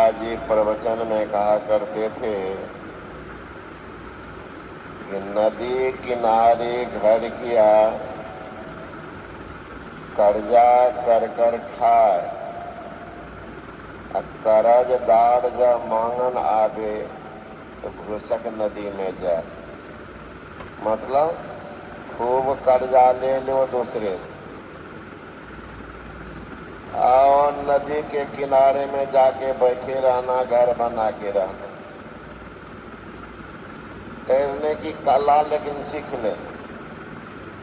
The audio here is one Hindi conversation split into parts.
महाराज जी प्रवचन में कहा करते थे कि नदी किनारे घर किया, कर्जा कर कर खाए, करजदार जब मांगन आवे तो घुसक नदी में जाए। मतलब खूब कर्जा ले लो दूसरे से और नदी के किनारे में जाके बैठे रहना, घर बना के रहना। तैरने की कला लेकिन सीख ले,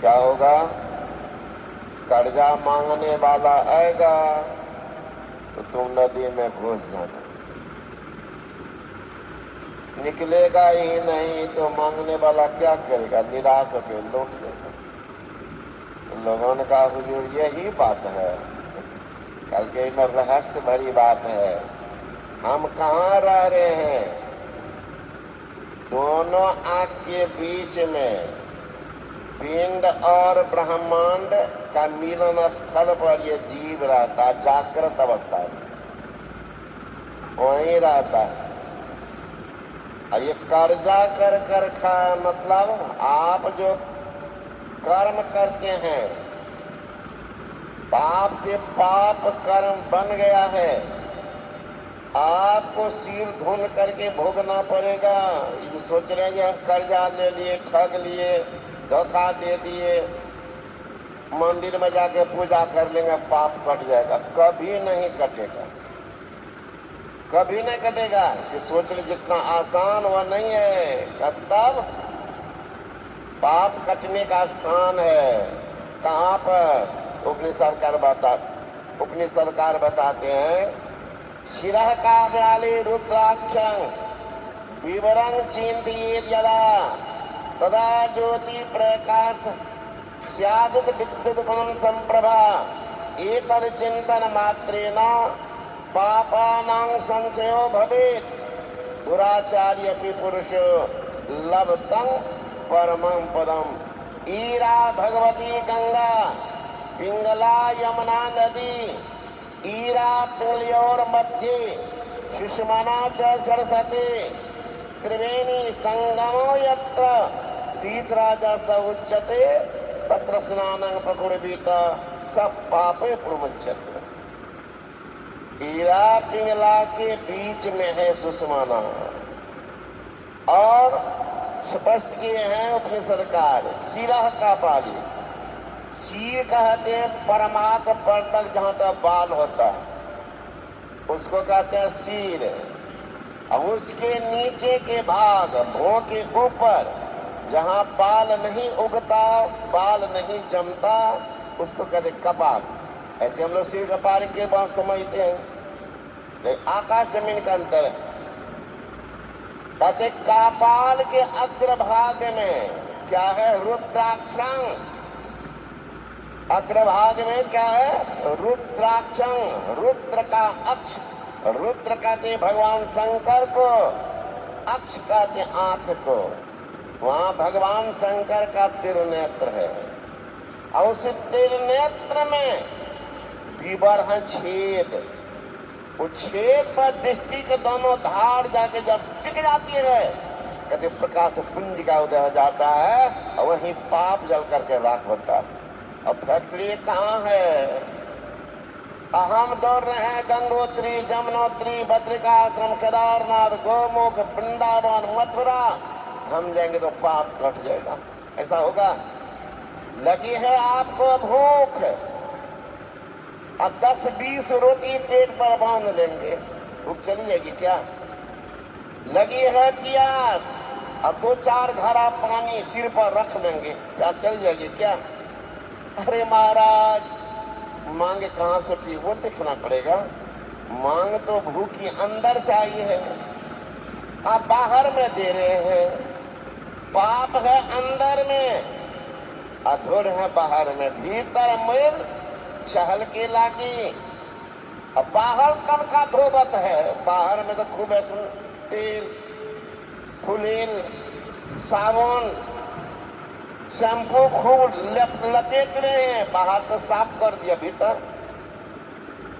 क्या होगा? कर्जा मांगने वाला आएगा तो तुम नदी में घुस जाना, निकलेगा ही नहीं तो मांगने वाला क्या करेगा? निराश होकर लौट जाएगा। लोगों ने कहा हुजूर यही बात है, कल के में रहस्य भरी बात है। हम कहाँ रह रहे हैं? दोनों आंख के बीच में पिंड और ब्रह्मांड का मिलन स्थल पर ये जीव रहता, जागृत अवस्था में वहीं रहता है। ये कर्जा कर कर खाए मतलब आप जो कर्म करते हैं, पाप से पाप कर्म बन गया है, आपको सिर धुन करके भोगना पड़ेगा। ये सोच रहे हैं कि हम कर्जा ले लिए, ठग लिए, धोखा दे दिए, मंदिर में जाके पूजा कर लेंगे, पाप कट जाएगा। कभी नहीं कटेगा, कभी नहीं कटेगा। कि सोच ले जितना आसान वह नहीं है। तब पाप कटने का स्थान है कहाँ पर? उपनिषदकार बताते हैं, शिरः का व्याले रुद्राक्षं विवरं चिंतयेत् यदा तदा ज्योति प्रकाश स्यादित विद्युत संप्रभा एतद् चिंतन मात्रेण पापानां संचयो भवेत् दुराचार्यपि पुरुषो लभतं परमं पदम। ईरा भगवती गंगा, पिंगला यमुना नदी, ईरा पिंगलियोर मध्य सुषमना च सरस्वती, त्रिवेणी संगमो यत्र तीर्थराजा स उच्यते तत्र स्नानं प्रकुर्वीत सब पापे प्रमुच्यते। ईरा पिंगला के बीच में है सुषमना। और स्पष्ट किए हैं उपनिषदकार, सिरह का पाली। सिर कहते हैं परमात्मा पर तक जहां तक बाल होता है उसको कहते हैं सिर। और उसके नीचे के भाग, भों के ऊपर जहां बाल नहीं उगता, बाल नहीं जमता, उसको कहते कपाल। ऐसे हम लोग सिर कपाल के बात समझते हैं, लेकिन आकाश जमीन का अंतर है। कहते कपाल के अग्रभाग में क्या है? रुद्राक्षं। अग्रभाग में क्या है? रुद्राक्षं। रुद्र का अक्ष, रुद्र कहते भगवान शंकर को, अक्ष कहते आंख को। वहां भगवान शंकर का तिरुनेत्र है और उस तिरुनेत्र में विवरण छेद, वो छेद पर दृष्टि के दोनों धार जाके जब टिक जाती है, कहते प्रकाश पुंज का उदय हो जाता है और वहीं पाप जल करके राख होता है। और फैक्ट्री कहाँ है? हम दौड़ रहे हैं गंगोत्री, जमुनोत्री, बद्रिकाश्रम, केदारनाथ, गोमुख, वृंदावन, मथुरा। हम जाएंगे तो पाप कट जाएगा। ऐसा होगा? लगी है आपको भूख, अब 10-20 रोटी पेट पर बांध लेंगे, भूख चली जाएगी क्या? लगी है प्यास, अब 2-4 घड़ा पानी सिर पर रख लेंगे, क्या चल जाएगी क्या? अरे महाराज, मांग कहाँ से थी वो देखना पड़ेगा। मांग तो भूखी अंदर से आई है, आप बाहर में दे रहे हैं। पाप है अंदर में, अधूर है बाहर में। भीतर मैल चहल के लागी, अब बाहर कब का धोबत है। बाहर में तो खूब ऐसा तेल, फुलीन, साबुन, शैम्पू खूब लपेट रहे हैं। बाहर तो साफ कर दिया, भीतर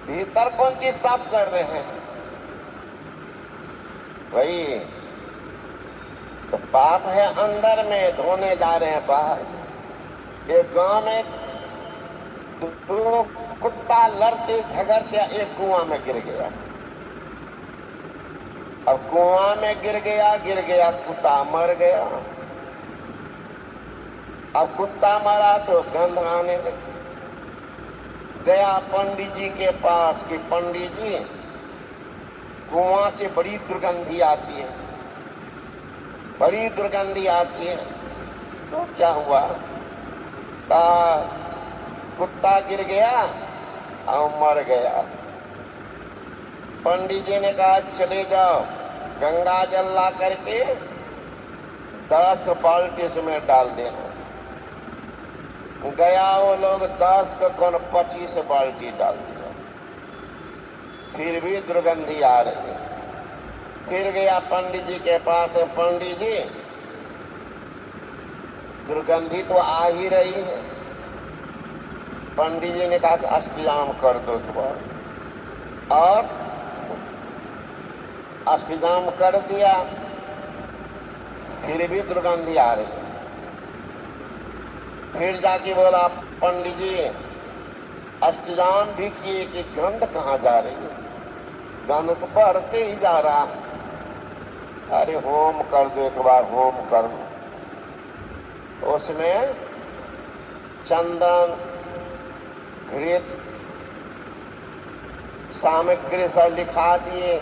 भीतर कौन चीज साफ कर रहे हैं? वही तो पाप है अंदर में, धोने जा रहे हैं बाहर। एक गांव में दो कुत्ता लड़ते झगड़ते एक कुआं में गिर गया। अब कुआं में गिर गया कुत्ता मर गया। अब कुत्ता मरा तो गंध आने लगी। गया पंडित जी के पास कि पंडित जी कुआं से बड़ी दुर्गंधी आती है, बड़ी दुर्गंधी आती है। तो क्या हुआ? कुत्ता गिर गया और मर गया। पंडित जी ने कहा चले जाओ, गंगा जल ला करके 10 बाल्टी इसमें डाल देना। गया वो लोग 10 का कौन 25 बाल्टी डाल दिया, फिर भी दुर्गंधी आ रही है। फिर गया पंडित जी के पास, पंडित जी दुर्गंधी तो आ ही रही है। पंडित जी ने कहा कि अष्टयाम कर दो दोबारा, और अष्टयाम कर दिया, फिर भी दुर्गंधी आ रही है। फिर जाके बोला पंडित जी अष्टयाम भी किए कि गंध कहाँ जा रही है, गंध तो बढ़ते ही जा रहा। अरे होम कर दो, एक बार होम कर दो। उसमें चंदन घृत सामग्री सब लिखा दिए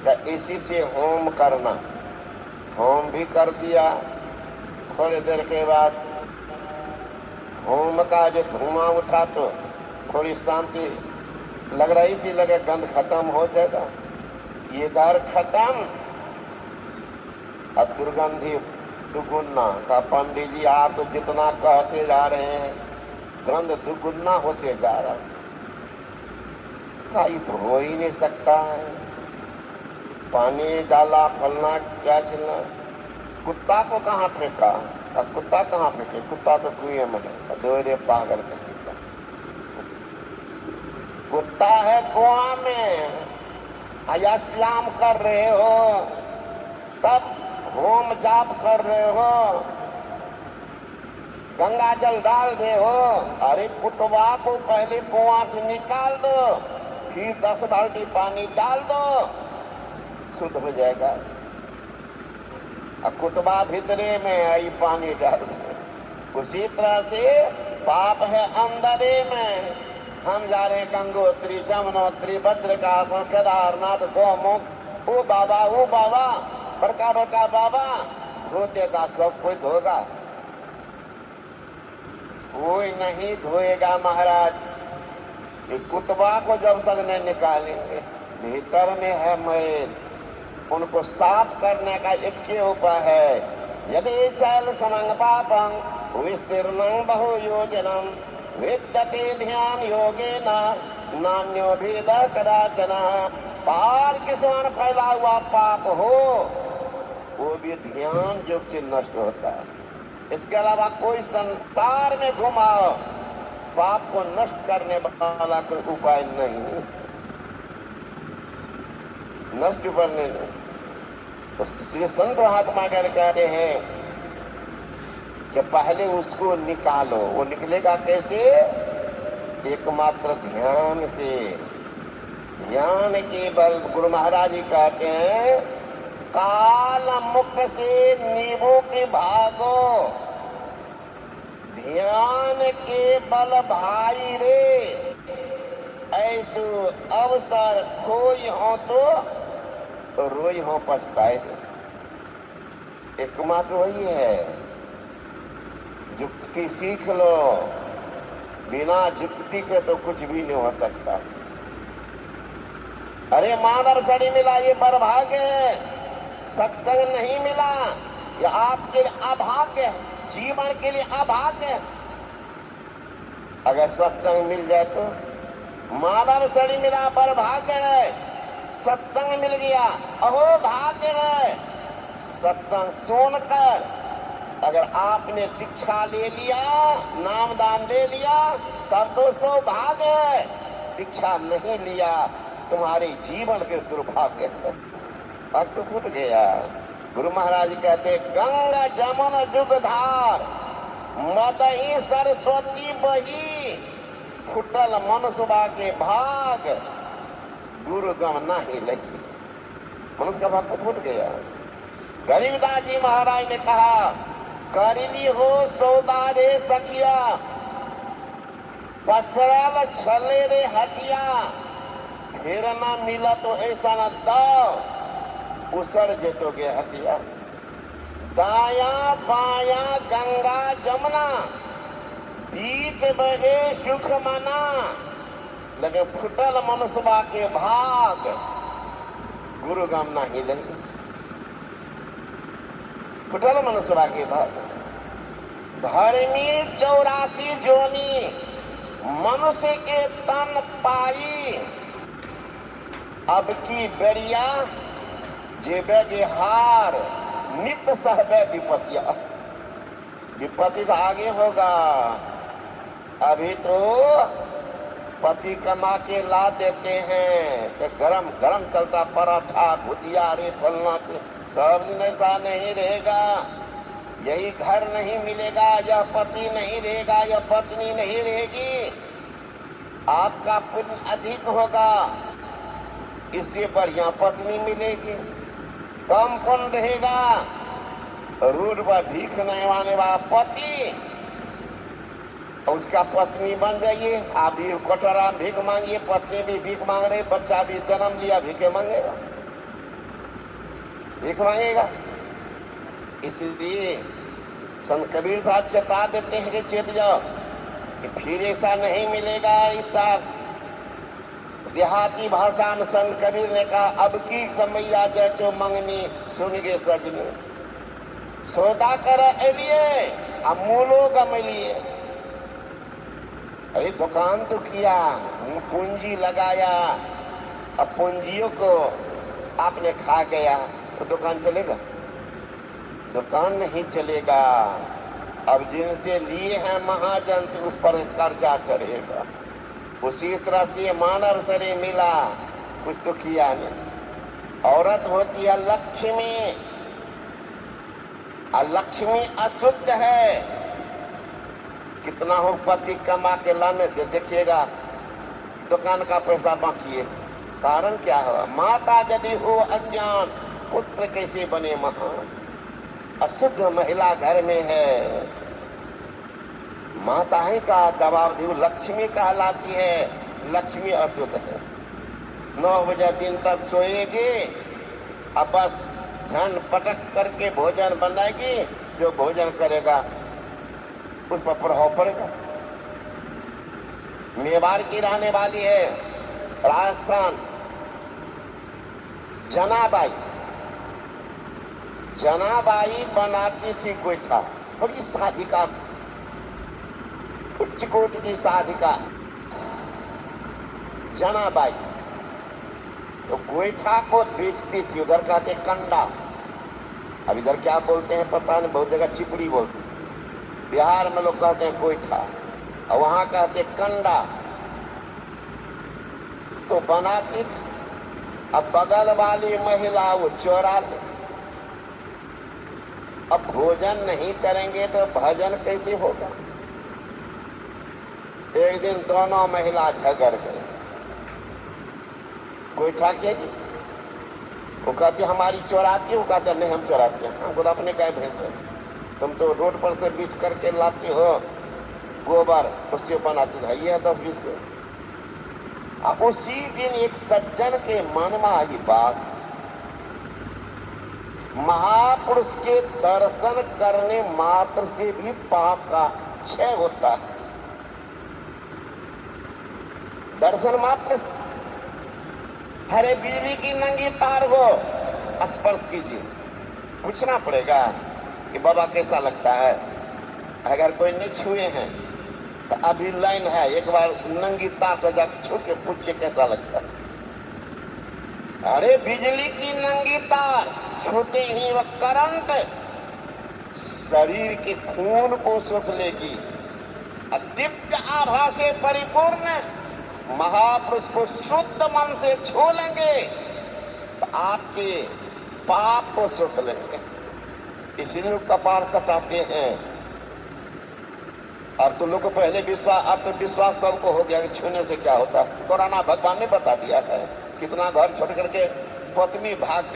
कि इसी से होम करना। होम भी कर दिया। थोड़ी देर के बाद होम का जो धुआं उठा तो थोड़ी शांति लग रही थी, लगे गंध खत्म हो जाएगा। ये दर खत्म, अब दुर्गंधी दुगुना का। पंडित जी आप जितना कहते जा रहे हैं गंध दुगुना होते जा रहा है। तो हो ही नहीं सकता है, पानी डाला फलना क्या चलना। कुत्ता को कहाँ फेंका? कुत्ता कहाँ फेंके? कुत्ता तो कुएं में है। दोरे पागल का कुत्ता, कुत्ता है कुआं में। अष्टयाम कर रहे हो, तब होम जाप कर रहे हो, गंगा जल डाल रहे हो। अरे कुतवा को पहले कुआं से निकाल दो, फिर 10 बाल्टी पानी डाल दो, शुद्ध हो जाएगा। कुतबा भीतरे में आई पानी डाल दो। उसी तरह से पाप है अंदरे में। हम जा रहे गंगोत्री, जमुनोत्री, भद्रकाशी, केदारनाथ, गौमुख। ओ बाबा बड़का बड़का बाबा धो देगा, सब कोई धोगा? कोई नहीं धोएगा महाराज। ये कुतबा को जब तक नहीं निकालेंगे, भीतर में है मैल, उनको साफ करने का एक ही उपाय है। यदि चल समंग पापं विस्तीर्णं बहु योजनम विद्यते ध्यान योगेन नान्यो भेद कदाचन। पार के समान फैला हुआ पाप हो वो भी ध्यान योग से नष्ट होता है। इसके अलावा कोई संसार में घुमाओ, पाप को नष्ट करने वाला कोई उपाय नहीं, नष्ट करने नहीं। तो श्री संत महात्मा कहते हैं कि पहले उसको निकालो। वो निकलेगा कैसे? एकमात्र ध्यान से। ध्यान के बल गुरु महाराज जी कहते हैं काल मुख से नींबू के भागो, ध्यान के बल भाई रे। ऐसो अवसर खोई हो तो रोई हो पछताए। एकमात्र वही है। जुक्ति सीख लो, बिना जुक्ति के तो कुछ भी नहीं हो सकता। अरे मानव शरीर मिला ये बर्भाग्य है, सत्संग नहीं मिला ये आपके लिए अभाग्य है, जीवन के लिए अभाग्य है। अगर सत्संग मिल जाए तो मानव शरीर मिला बर्भाग्य है, सत्संग मिल गया अहो भाग्य है। सत्संग सुनकर अगर आपने दीक्षा ले लिया, नामदान ले लिया, तब तो सौभाग्य है। दीक्षा नहीं लिया तुम्हारे जीवन के दुर्भाग्य है। भक्त फूट गया। गुरु महाराज कहते गंगा जमुन जुगधार मदही सरस्वती बही फुटल मनुष्यवा के भाग गुरु गम नहीं लगी। मनुष्य का भक्त फूट गया। गरीबदास जी महाराज ने कहा करनी हो सौदा रे सखिया पसरल छले रे हटिया फिर ना मिला तो ऐसा न दाव उसर जेतोगे हटिया। दाया बाया गंगा जमुना बीच बहे सुख मना लगे फुटल मनुष्यवा के भाग गुरु गम नहीं लगी। फुटल मनुष्यवा के भाग धर्मी 84 जोनी मनुष्य के तन पाई अब की बेरिया जेबे हार नित्य सहबे विपतिया। विपत्ति तो आगे होगा, अभी तो पति कमा के ला देते हैं तो गरम गरम चलता पराठा भुजिया रे फलना के सब दिन ऐसा नहीं रहेगा। यही घर नहीं मिलेगा, यह पति नहीं रहेगा, यह पत्नी नहीं रहेगी, आपका पुण्य अधिक होगा, इससे बढ़िया पत्नी मिलेगी। कम पुण्य रहेगा, रोड पर भीख नहीं मांगने वाला पति उसका पत्नी बन जाइए। आप भी कटोरा भीख मांगिए, पत्नी भी भीख मांग रहे, बच्चा भी जन्म लिया भीखे मांगेगा, भीख मांगेगा। इसलिए संत कबीर साहब चेता देते हैं कि चेत जाओ कि फिर ऐसा नहीं मिलेगा। ऐसा देहाती भाषा में संत कबीर ने कहा अब की समैया जैचो मंगनी सुन गे सजनी सौदा कर एलिए अब मूलो गमलिए। अरे दुकान तो किया, पूंजी लगाया, अब पूंजियों को आपने खा गया तो दुकान चलेगा? दुकान नहीं चलेगा। अब जिनसे लिए हैं महाजन से उस पर कर्जा चढ़ेगा। उसी तरह से मानव शरीर मिला, कुछ तो किया नहीं। औरत होती है लक्ष्मी, और लक्ष्मी अशुद्ध है। कितना हो पति कमा के लाने दे, देखिएगा दुकान का पैसा बाकी है। कारण क्या हुआ? माता यदि हो अज्ञान पुत्र कैसे बने महान। अशुद्ध महिला घर में है, माता ही का दबाव दी, लक्ष्मी कहलाती है। लक्ष्मी अशुद्ध है। 9 बजे दिन तक सोएगी, अब बस झन पटक करके भोजन बनाएगी, जो भोजन करेगा उस पर प्रभाव पड़ेगा। मेवाड़ की रहने वाली है, राजस्थान, जनाबाई। जनाबाई बनाती थी गोईठा, बड़ी साधिका थी, उच्च कोटि की साधिका जनाबाई। तो गोईठा को बेचती थी, उधर कहते कंडा, अब इधर क्या बोलते हैं पता नहीं, बहुत जगह चिपड़ी बोलते। बिहार में लोग कहते हैं गोईठा और वहां कहते कंडा। तो बनाती थी, अब बगल वाली महिला वो चोरा ले। अब भोजन नहीं करेंगे तो भजन कैसे होगा? एक दिन दोनों महिला झगड़ गए। गोईठा की वो कहती हमारी चोराती, वो कहते नहीं हम चोराते हैं, हमको तो अपने गाय भैंस है। तुम तो रोड पर से 20 करके लाती हो गोबर, उससे बनाती है, ये है 10-20 को। अब उसी दिन एक सज्जन के मन में आई बात, महापुरुष के दर्शन करने मात्र से भी पाप का क्षय होता है। दर्शन मात्र से, हरे बिजली की नंगी तार हो स्पर्श कीजिए, पूछना पड़ेगा कि बाबा कैसा लगता है। अगर कोई नहीं छुए हैं तो अभी लाइन है, एक बार नंगी तार को जाकर छू के पूछिए कैसा लगता है। अरे बिजली की नंगी तार छूते ही वह करंट शरीर के खून को सुख लेगी। दिव्य आभा से परिपूर्ण महापुरुष को शुद्ध मन से छू लेंगे तो आपके पाप को सुख लेंगे, इसीलिए लोग कपार सटाते हैं। अब तो लोग को पहले विश्वास, अब तो विश्वास सबको हो गया कि छूने से क्या होता है। कोरोना भगवान ने बता दिया है, कितना घर छोड़ करके पत्नी भाग